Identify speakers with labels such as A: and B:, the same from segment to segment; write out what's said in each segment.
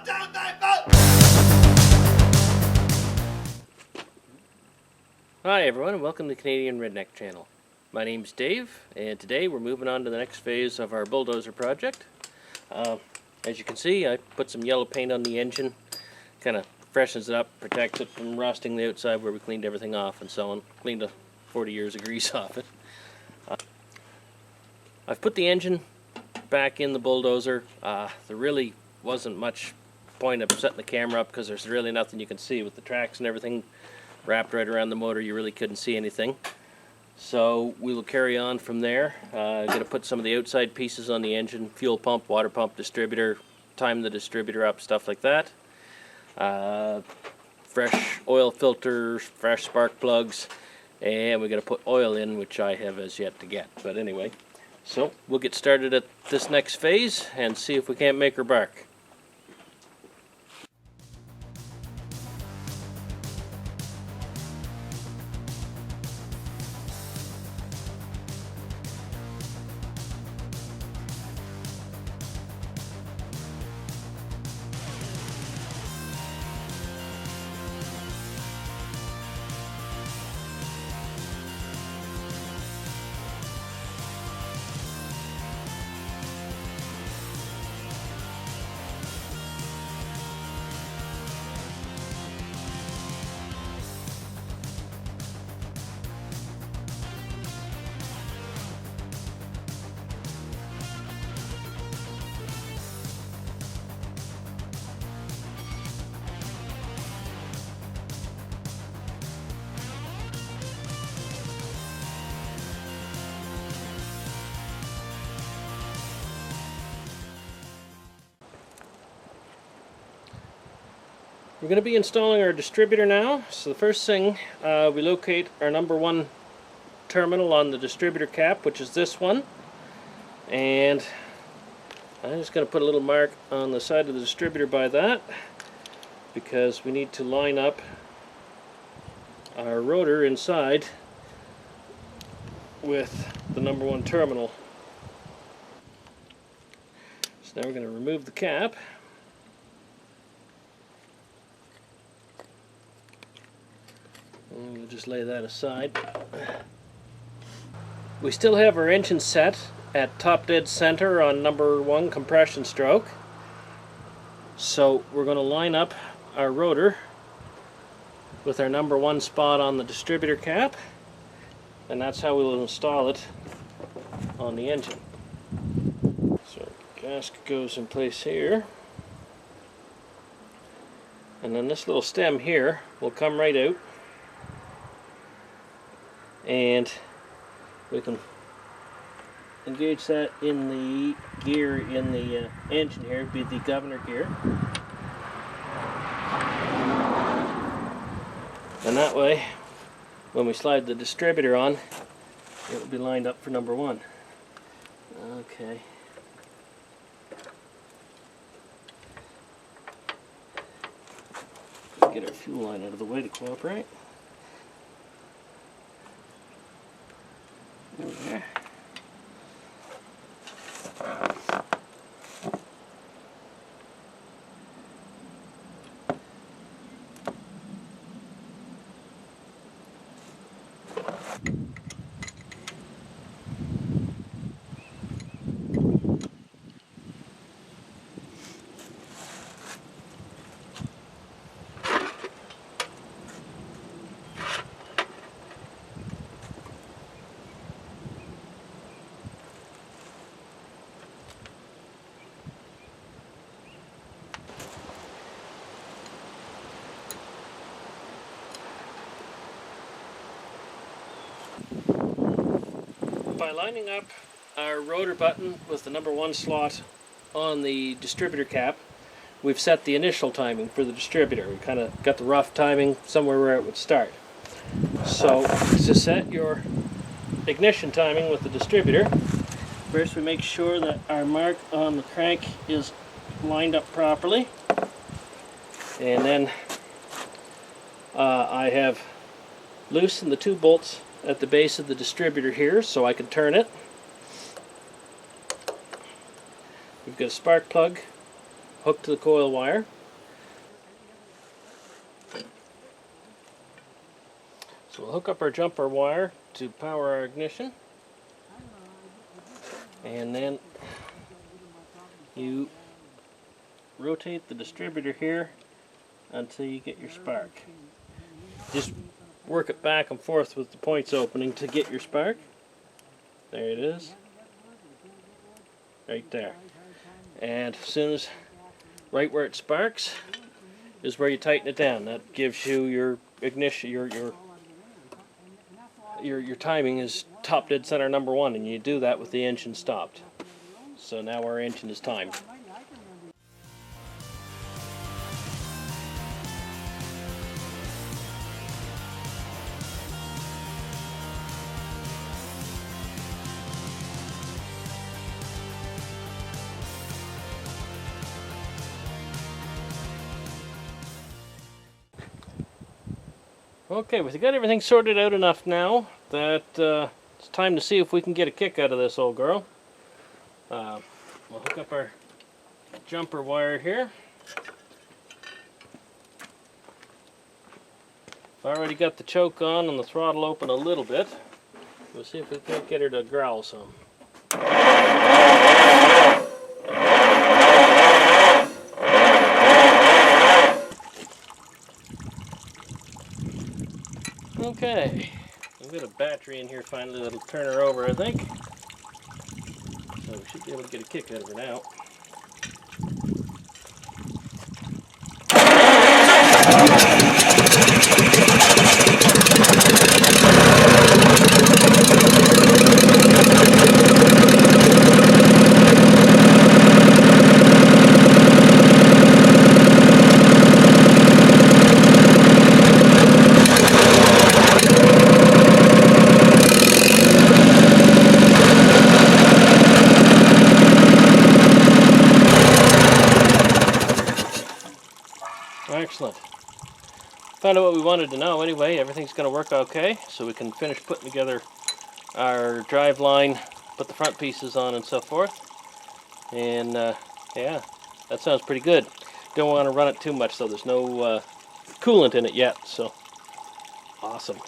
A: down my boat!
B: Hi everyone, and welcome to the Canadian Redneck Channel. My name's Dave, and today we're moving on to the next phase of our bulldozer project. As you can see, I put some yellow paint on the engine, kind of freshens it up, protects it from rusting the outside where we cleaned everything off and so on. Cleaned the 40 years of grease off it. I've put the engine back in the bulldozer. There really wasn't much point of setting the camera up because there's really nothing you can see with the tracks and everything wrapped right around the motor. You really couldn't see anything. So we will carry on from there. I'm going to put some of the outside pieces on the engine, fuel pump, water pump, distributor, time the distributor up, stuff like that. Fresh oil filters, fresh spark plugs, and we're going to put oil in, which I have as yet to get. But anyway, so we'll get started at this next phase and see if we can't make her bark. We're going to be installing our distributor now. So the first thing, we locate our number one terminal on the distributor cap, which is this one. And I'm just going to put a little mark on the side of the distributor by that, because we need to line up our rotor inside with the number one terminal. So now we're going to remove the cap. And we'll just lay that aside. We still have our engine set at top dead center on number one compression stroke. So we're going to line up our rotor with our number one spot on the distributor cap, and that's how we'll install it on the engine. So the gasket goes in place here, and then this little stem here will come right out, and we can engage that in the gear in the engine here. It'd be the governor gear, and that way when we slide the distributor on, it will be lined up for number one. Okay. Get our fuel line out of the way to cooperate. There. By lining up our rotor button with the number one slot on the distributor cap, we've set the initial timing for the distributor. We kind of got the rough timing somewhere where it would start. So to set your ignition timing with the distributor, first we make sure that our mark on the crank is lined up properly, and then I have loosened the two bolts at the base of the distributor here so I can turn it. We've got a spark plug hooked to the coil wire. So we'll hook up our jumper wire to power our ignition, and then you rotate the distributor here until you get your spark. Just work it back and forth with the points opening to get your spark. There it is. Right there. And as soon as, right where it sparks, is where you tighten it down. That gives you your ignition, your timing is top dead center number 1, and you do that with the engine stopped. So now our engine is timed. Okay, we've got everything sorted out enough now that it's time to see if we can get a kick out of this old girl. We'll hook up our jumper wire here. I've already got the choke on and the throttle open a little bit. We'll see if we can't get her to growl some. Okay, we've got a battery in here finally that'll turn her over, I think. So we should be able to get a kick out of her now. Excellent. Found out what we wanted to know anyway. Everything's going to work okay, so we can finish putting together our drive line, put the front pieces on and so forth. And yeah, that sounds pretty good. Don't want to run it too much though. There's no coolant in it yet, so awesome.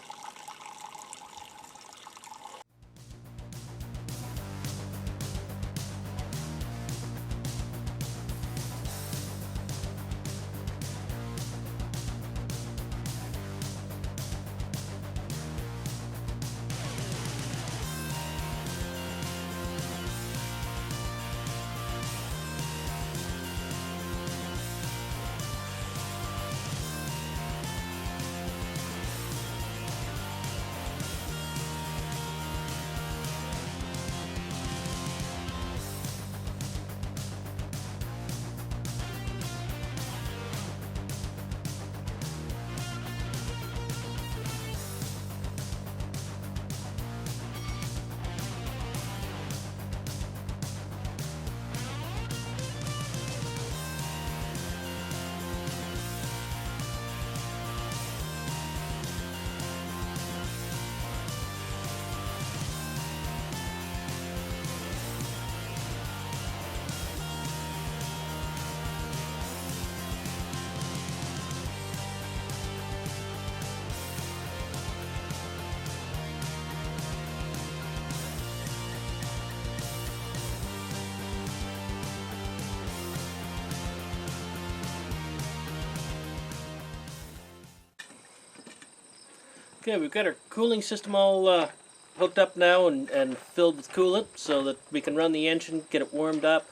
B: Okay, we've got our cooling system all hooked up now and filled with coolant so that we can run the engine, get it warmed up.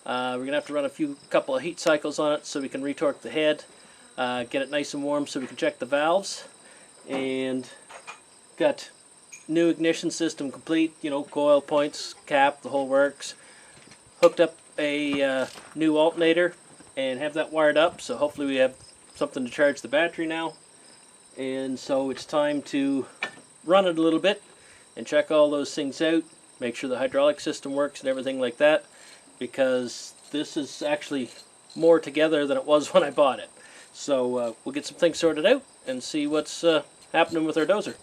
B: We're going to have to run a couple of heat cycles on it so we can retorque the head, get it nice and warm so we can check the valves. And got new ignition system complete, you know, coil, points, cap, the whole works. Hooked up a new alternator and have that wired up, so hopefully we have something to charge the battery now. And so it's time to run it a little bit and check all those things out, make sure the hydraulic system works and everything like that, because this is actually more together than it was when I bought it. So we'll get some things sorted out and see what's happening with our dozer.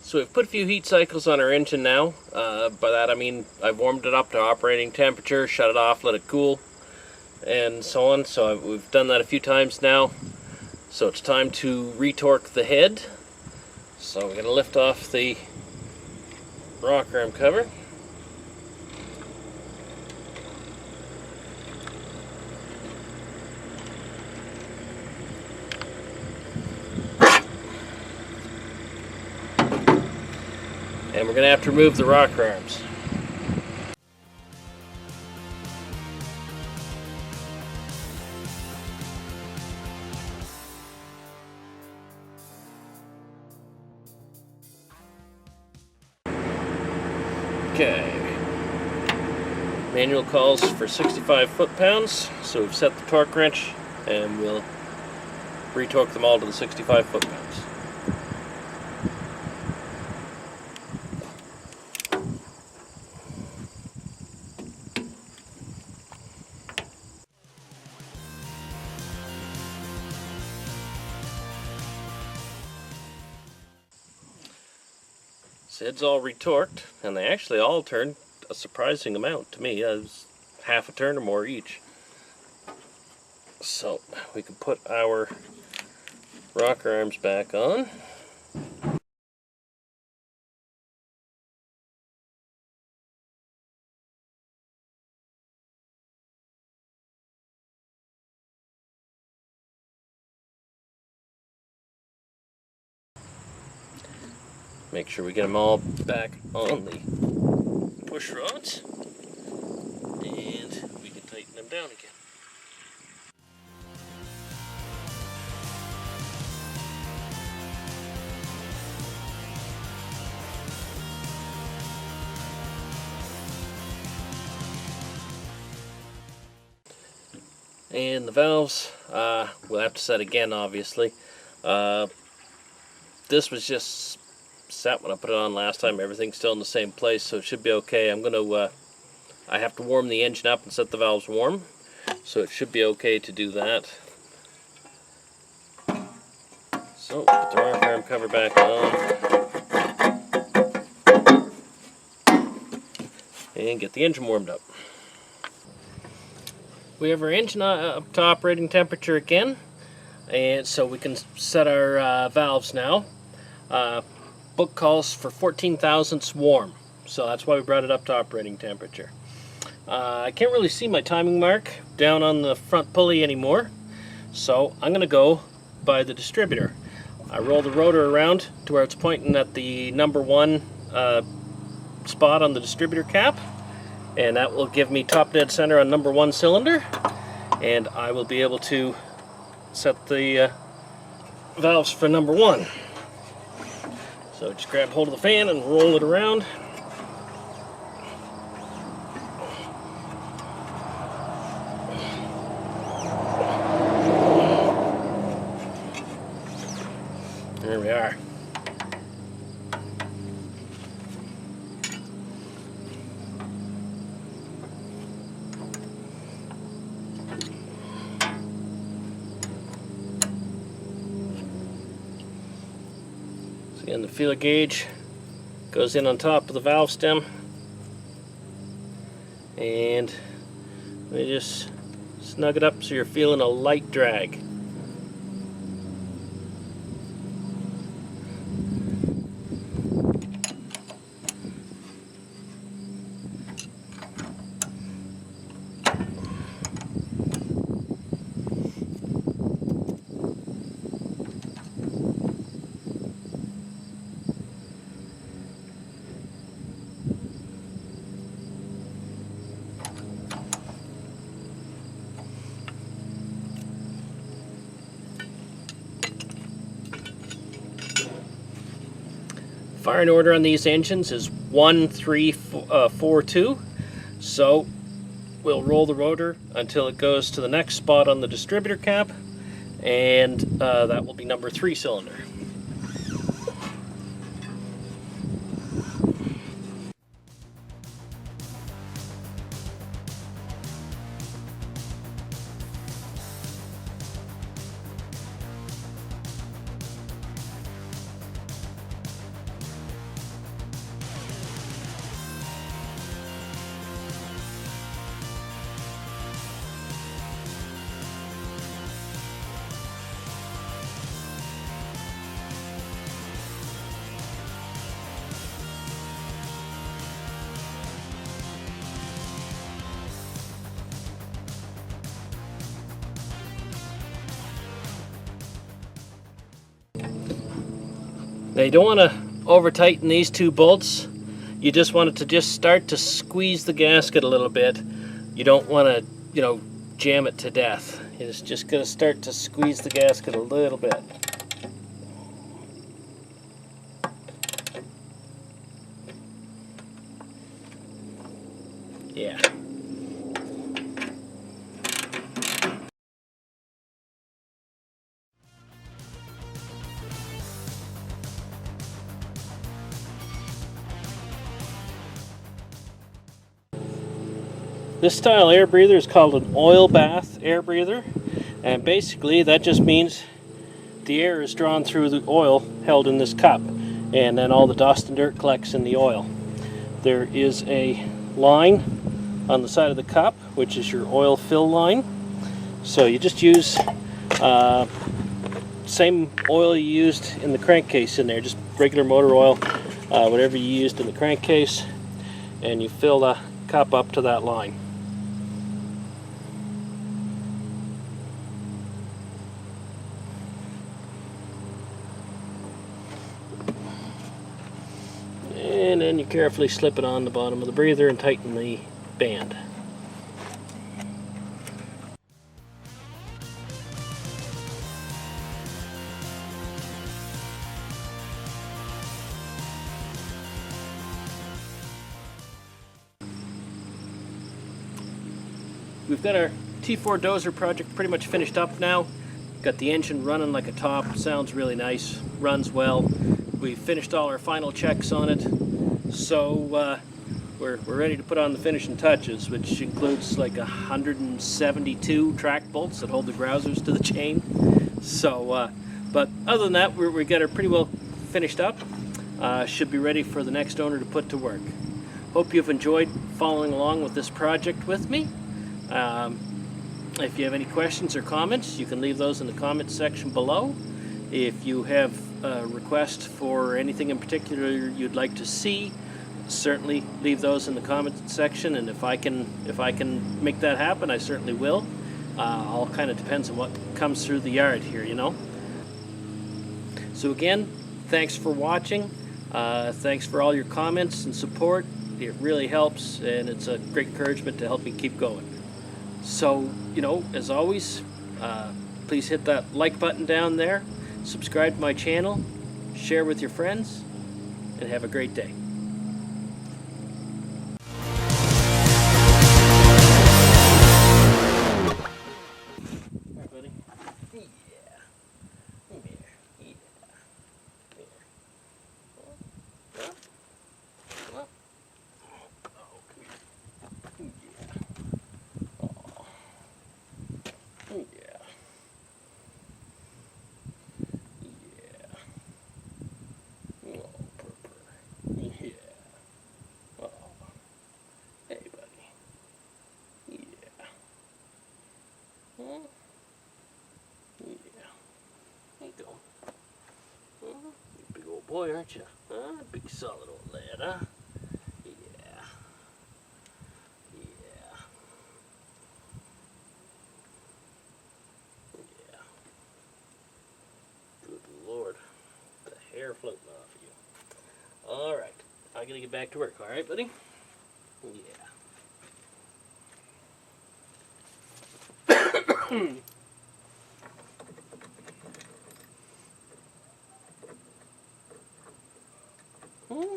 B: So we've put a few heat cycles on our engine now. By that I mean I've warmed it up to operating temperature, shut it off, let it cool, and so on. So we've done that a few times now. So it's time to retorque the head. So we're going to lift off the rocker arm cover. And we're going to have to remove the rocker arms. Okay. Manual calls for 65 foot-pounds, so we've set the torque wrench and we'll retorque them all to the 65 foot-pounds. So heads all retorqued, and they actually all turned a surprising amount to me. It was half a turn or more each. So we can put our rocker arms back on. Make sure we get them all back on the push rods, and we can tighten them down again. And the valves, we'll have to set again, obviously. This was just set when I put it on last time. Everything's still in the same place, so it should be okay. I have to warm the engine up and set the valves warm, so it should be okay to do that. So put the rocker arm cover back on and get the engine warmed up. We have our engine up to operating temperature again, and so we can set our valves now. Book calls for 14 thousandths warm, so that's why we brought it up to operating temperature. I can't really see my timing mark down on the front pulley anymore, so I'm going to go by the distributor. I roll the rotor around to where it's pointing at the number 1 spot on the distributor cap, and that will give me top dead center on number 1 cylinder, and I will be able to set the valves for number 1. So just grab hold of the fan and roll it around. There we are. Again, the feeler gauge goes in on top of the valve stem, and we just snug it up so you're feeling a light drag. Firing order on these engines is 1, 3, 4, 2. So we'll roll the rotor until it goes to the next spot on the distributor cap, and that will be number 3 cylinder. Now you don't want to over tighten these two bolts. You just want it to just start to squeeze the gasket a little bit. You don't want to, you know, jam it to death. It's just going to start to squeeze the gasket a little bit. Yeah. This style air breather is called an oil bath air breather, and basically that just means the air is drawn through the oil held in this cup, and then all the dust and dirt collects in the oil. There is a line on the side of the cup, which is your oil fill line. So you just use same oil you used in the crankcase in there, just regular motor oil, whatever you used in the crankcase, and you fill the cup up to that line. And then you carefully slip it on the bottom of the breather and tighten the band. We've got our T4 dozer project pretty much finished up now. Got the engine running like a top, sounds really nice, runs well. We finished all our final checks on it, so we're ready to put on the finishing touches, which includes like 172 track bolts that hold the grousers to the chain. So, but other than that, we got her pretty well finished up. Should be ready for the next owner to put to work. Hope you've enjoyed following along with this project with me. If you have any questions or comments, you can leave those in the comments section below. If you have a request for anything in particular you'd like to see, certainly leave those in the comments section, and if I can make that happen, I certainly will. All kind of depends on what comes through the yard here, you know. So again, thanks for watching. Thanks for all your comments and support. It really helps, and it's a great encouragement to help me keep going. So, you know, as always, please hit that like button down there, subscribe to my channel, share with your friends, and have a great day. Alright, buddy. Yeah. Come here. Yeah. Come here. Huh? Huh? Oh, come here. Yeah. Oh. Yeah. Yeah. Oh, purr. Yeah. Oh. Hey, buddy. Yeah. Huh? Yeah. There you go. Huh? You big old boy, aren't you? Huh? Big solid old lad, huh? Yeah. Yeah. Yeah. Good Lord. The hair floating off of you. Alright. I gotta get back to work, alright, buddy? Yeah. Hmm?